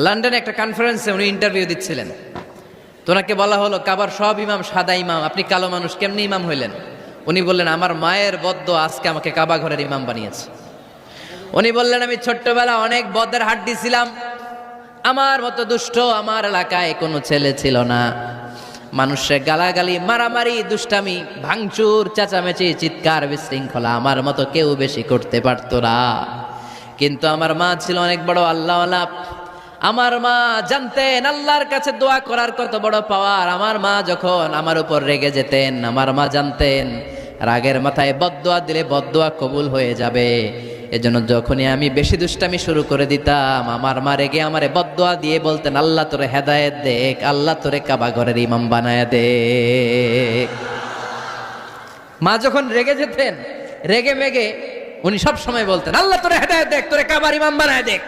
লন্ডনে একটা কনফারেন্সে উনি ইন্টারভিউ দিচ্ছিলেন। তো ওনাকে বলা হলো, কাবার সব ইমাম সাদা ইমাম, আপনি কালো মানুষ কেমনি ইমাম হইলেন? উনি বললেন, আমার মায়ের বদ্দ আজকে আমাকে কাবা ঘরের ইমাম বানিয়েছে। উনি বললেন, আমি ছোট্টবেলা অনেক বদের হাড্ডি ছিলাম, আমার মতো দুষ্ট আমার এলাকায় কোনো ছেলে ছিল না। মানুষের গালাগালি, মারামারি, দুষ্টামি, ভাঙচুর, চেঁচামেচি, চিৎকার, বিশৃঙ্খলা আমার মতো কেউ বেশি করতে পারতো না। কিন্তু আমার মা ছিল অনেক বড় আল্লাহওয়ালা। আমার মা জানতেন আল্লাহর কাছে দোয়া করার কত বড় পাওয়ার। আমার মা যখন আমার উপর রেগে যেতেন, আমার মা জানতেন রাগের মাথায় বদদোয়া দিলে বদদোয়া কবুল হয়ে যাবে। এজন্য যখনই আমি বেশি দুষ্টামি শুরু করে দিতাম, আমার মা রেগে আমারে বদদোয়া দিয়ে বলতেন, আল্লাহ তোরে হেদায়েত দেখ, আল্লাহ তোরে কাবা ঘরের ইমাম বানায় দে। মা যখন রেগে যেতেন, রেগে মেগে উনি সব সময় বলতেন, আল্লাহ তোরে হেদায়েত দেখ, তোরে কাবার ইমাম বানায় দেখ।